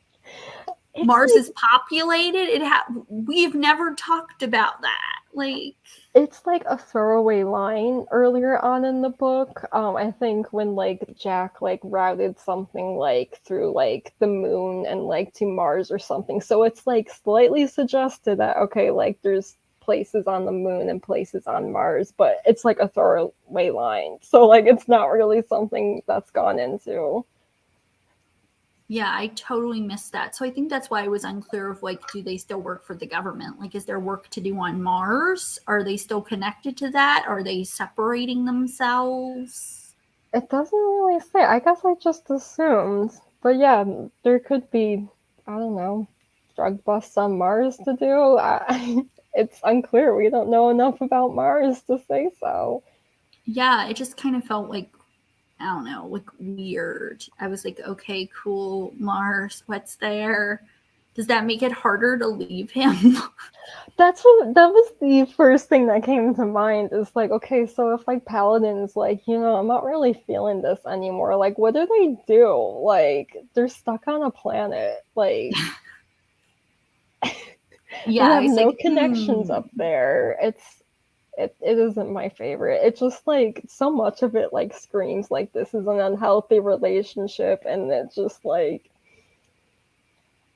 Speaker 1: it's
Speaker 2: Mars
Speaker 1: like
Speaker 2: is populated. We've never talked about that. Like,
Speaker 1: it's like a throwaway line earlier on in the book. I think when like Jack like routed something like through like the moon and like to Mars or something. So it's like slightly suggested that okay, like there's places on the moon and places on Mars, but it's like a throwaway line. So like it's not really something that's gone into.
Speaker 2: yeah, I totally missed that. So I think that's why I was unclear of like, do they still work for the government? Like, is there work to do on Mars? Are they still connected to that? Are they separating themselves?
Speaker 1: It doesn't really say. I guess I just assumed. But yeah, there could be, I don't know, drug busts on Mars to do. It's unclear. We don't know enough about Mars to say so.
Speaker 2: Yeah, it just kind of felt like, I don't know, like weird. I was like, okay, cool, Mars, what's there? Does that make it harder to leave him?
Speaker 1: That was the first thing that came to mind is like, okay, so if like Paladin's like, I'm not really feeling this anymore, like what do they do? Like they're stuck on a planet. Like We
Speaker 2: Yeah,
Speaker 1: have
Speaker 2: it's
Speaker 1: no
Speaker 2: like,
Speaker 1: connections up there. It isn't my favorite. It's just like so much of it like screams like this is an unhealthy relationship, and it's just like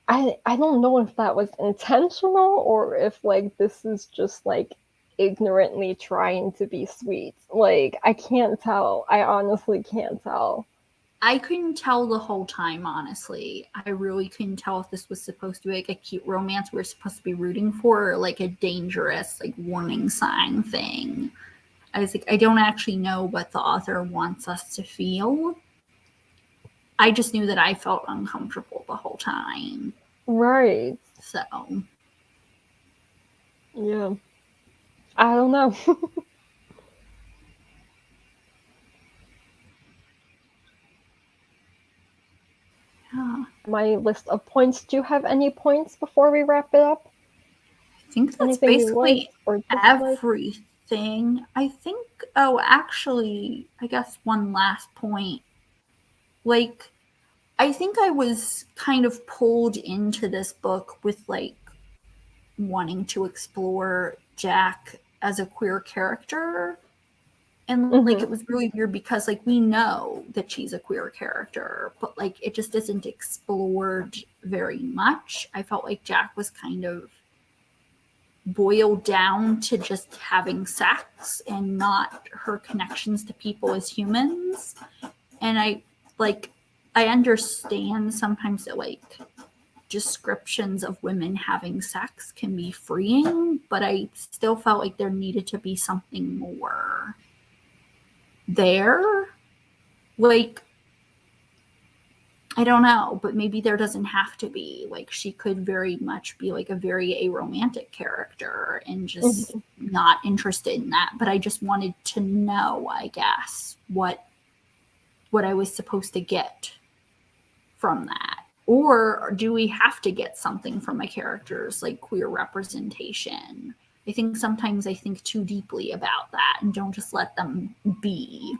Speaker 1: I don't know if that was intentional or if like this is just like ignorantly trying to be sweet. Like I can't tell. I honestly can't tell.
Speaker 2: I couldn't tell the whole time, honestly. I really couldn't tell if this was supposed to be like a cute romance we were supposed to be rooting for, or like a dangerous, like warning sign thing. I was like, I don't actually know what the author wants us to feel. I just knew that I felt uncomfortable the whole time.
Speaker 1: Right.
Speaker 2: So,
Speaker 1: Yeah. I don't know.
Speaker 2: yeah.
Speaker 1: My list of points. Do you have any points before we wrap it up?
Speaker 2: I think that's
Speaker 1: Anything you liked
Speaker 2: basically
Speaker 1: or disliked?
Speaker 2: everything. I think, oh, actually, I guess one last point. Like, I think I was kind of pulled into this book with like wanting to explore Jack as a queer character. And like it
Speaker 1: Mm-hmm.
Speaker 2: was really weird because like we know that she's a queer character, but like it just isn't explored very much. I felt like Jack was kind of boiled down to just having sex and not her connections to people as humans. And like I understand sometimes that like descriptions of women having sex can be freeing, but I still felt like there needed to be something more there. Like, I don't know, but maybe there doesn't have to be. Like, she could very much be like a very aromantic character and just
Speaker 1: Mm-hmm.
Speaker 2: not interested in that. But I just wanted to know, I guess, what I was supposed to get from that. Or do we have to get something from a character's like queer representation? I think sometimes I think too deeply about that and don't just let them be,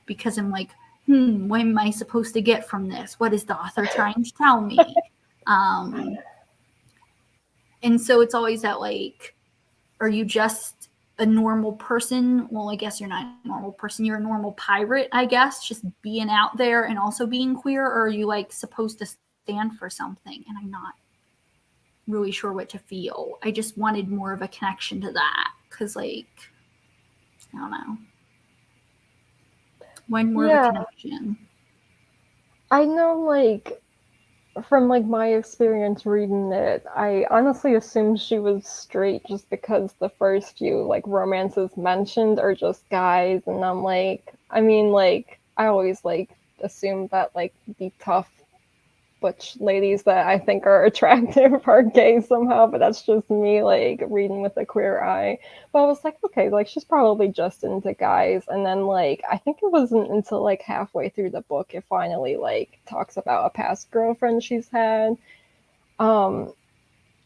Speaker 2: because I'm like, what am I supposed to get from this? What is the author trying to tell me? Um, and so it's always that like, are you just a normal person? Well, I guess you're not a normal person. You're a normal pirate, I guess, just being out there and also being queer. Or are you like supposed to stand for something? And I'm not really sure what to feel. I just wanted more of a connection to that because, like, I don't know, one more of a
Speaker 1: Yeah,
Speaker 2: connection.
Speaker 1: I know, like, from like my experience reading it, I honestly assumed she was straight just because the first few like romances mentioned are just guys, and I'm like, I mean, like, I always like assumed that like the tough butch ladies that I think are attractive are gay somehow, but that's just me like reading with a queer eye. But I was like, okay, like she's probably just into guys. And then like I think it wasn't until like halfway through the book it finally like talks about a past girlfriend she's had. Um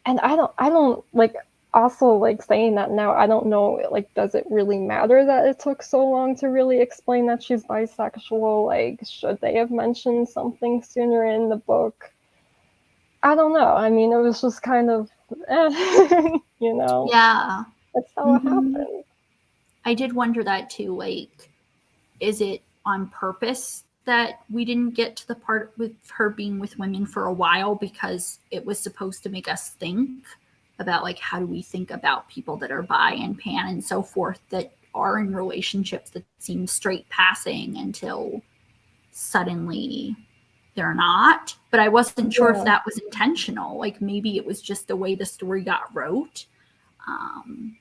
Speaker 1: and I don't like also like saying that now I don't know like does it really matter that it took so long to really explain that she's bisexual? Like should they have mentioned something sooner in the book? I don't know. I mean, it was just kind of, you know,
Speaker 2: Yeah.
Speaker 1: that's how it
Speaker 2: Mm-hmm.
Speaker 1: happened.
Speaker 2: I did wonder that too. Like, is it on purpose that we didn't get to the part with her being with women for a while because it was supposed to make us think about like how do we think about people that are bi and pan and so forth that are in relationships that seem straight passing until suddenly they're not. But I wasn't sure if
Speaker 1: Yeah.
Speaker 2: that was intentional. Like maybe it was just the way the story got wrote. Um,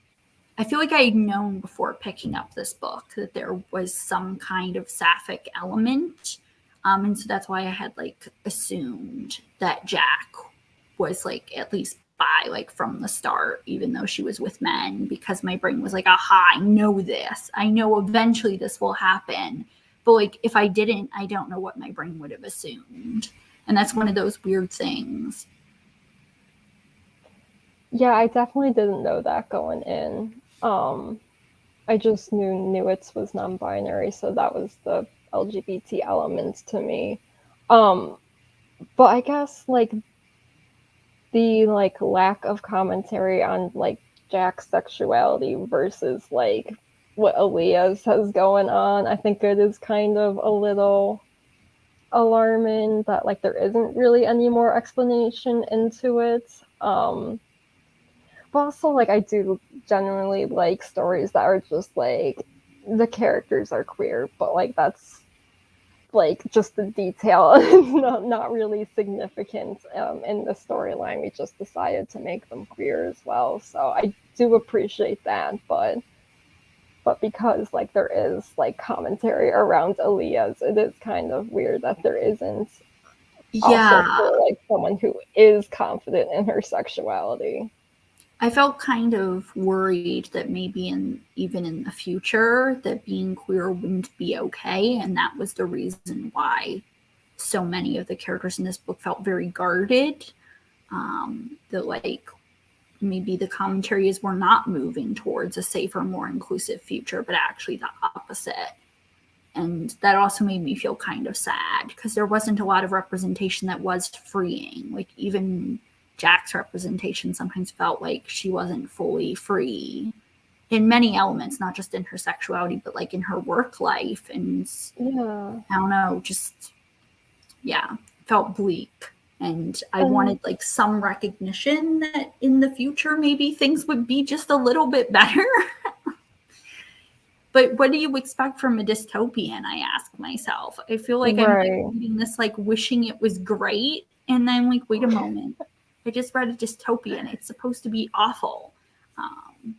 Speaker 2: I feel like I had known before picking up this book that there was some kind of sapphic element. And so that's why I had like assumed that Jack was like at least bi like from the start, even though she was with men, because my brain was like, aha, I know this. I know eventually this will happen. But like if I didn't, I don't know what my brain would have assumed. And that's one of those weird things.
Speaker 1: Yeah, I definitely didn't know that going in. I just knew Newitz was non-binary, so that was the LGBT element to me. Um, but I guess like the like lack of commentary on like Jack's sexuality versus like what Aaliyah has going on. I think it is kind of a little alarming that like there isn't really any more explanation into it. But also like I do genuinely like stories that are just like the characters are queer, but like that's like just the detail not really significant in the storyline. We just decided to make them queer as well, so I do appreciate that. But because like there is like commentary around Aaliyah's, it is kind of weird that there isn't also
Speaker 2: Yeah,
Speaker 1: for like someone who is confident in her sexuality.
Speaker 2: I felt kind of worried that maybe even in the future that being queer wouldn't be okay, and that was the reason why so many of the characters in this book felt very guarded. That like maybe the commentary is we're not moving towards a safer, more inclusive future, but actually the opposite. And that also made me feel kind of sad because there wasn't a lot of representation that was freeing. Like even Jack's representation sometimes felt like she wasn't fully free in many elements, not just in her sexuality, but like in her work life. And
Speaker 1: Yeah.
Speaker 2: I don't know, just, yeah, felt bleak. And I
Speaker 1: And
Speaker 2: wanted like some recognition that in the future maybe things would be just a little bit better. But what do you expect from a dystopian? I ask myself. I feel like I'm like
Speaker 1: right.
Speaker 2: reading this, like wishing it was great, and then like, wait a moment, I just read a dystopian. It's supposed to be awful. Um,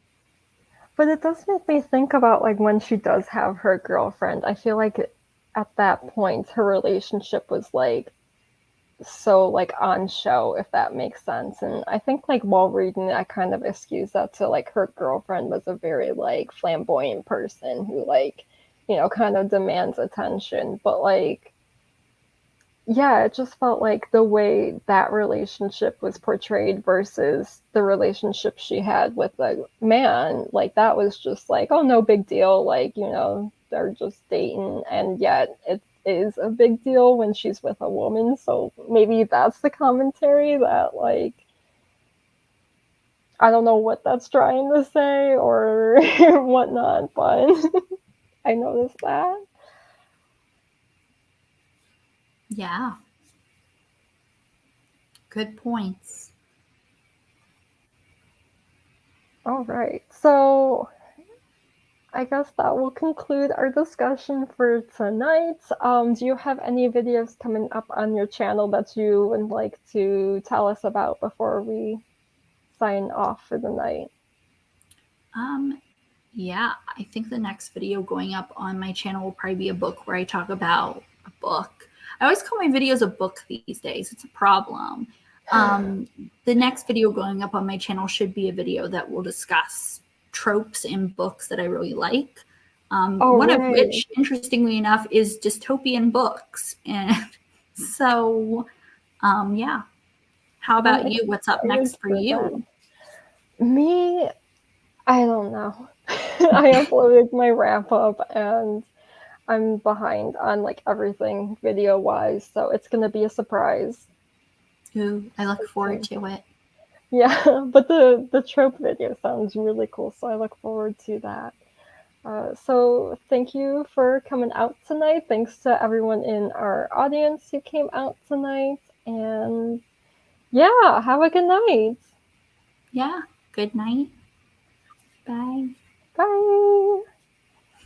Speaker 1: But it does make me think about like when she does have her girlfriend. I feel like at that point her relationship was like so like on show, if that makes sense. And I think like while reading it, I kind of excuse that to like her girlfriend was a very like flamboyant person who like, you know, kind of demands attention. But like yeah, it just felt like the way that relationship was portrayed versus the relationship she had with the man, like that was just like, oh, no big deal. Like, you know, they're just dating. And yet it is a big deal when she's with a woman. So maybe that's the commentary that, like, I don't know what that's trying to say or whatnot, but I noticed that.
Speaker 2: yeah, good points.
Speaker 1: All right. So I guess that will conclude our discussion for tonight. Do you have any videos coming up on your channel that you would like to tell us about before we sign off for the night?
Speaker 2: Yeah, I think the next video going up on my channel will probably be a book where I talk about a book. I always call my videos a book these days. It's a problem. The next video going up on my channel should be a video that will discuss tropes in books that I really like.
Speaker 1: Oh,
Speaker 2: One of
Speaker 1: right.
Speaker 2: which, interestingly enough, is dystopian books. And so, yeah. How
Speaker 1: I'm
Speaker 2: about you? What's up
Speaker 1: excited
Speaker 2: next for
Speaker 1: for that.
Speaker 2: you?
Speaker 1: Me, I don't know. I uploaded my wrap up and I'm behind on like everything video wise, so it's gonna be a surprise.
Speaker 2: Ooh, I look
Speaker 1: Stay
Speaker 2: forward
Speaker 1: tuned.
Speaker 2: to it.
Speaker 1: Yeah, but the trope video sounds really cool, so I look forward to that. So thank you for coming out tonight. Thanks to everyone in our audience who came out tonight. And yeah, have a good night.
Speaker 2: Yeah. Good night. Bye.
Speaker 1: Bye.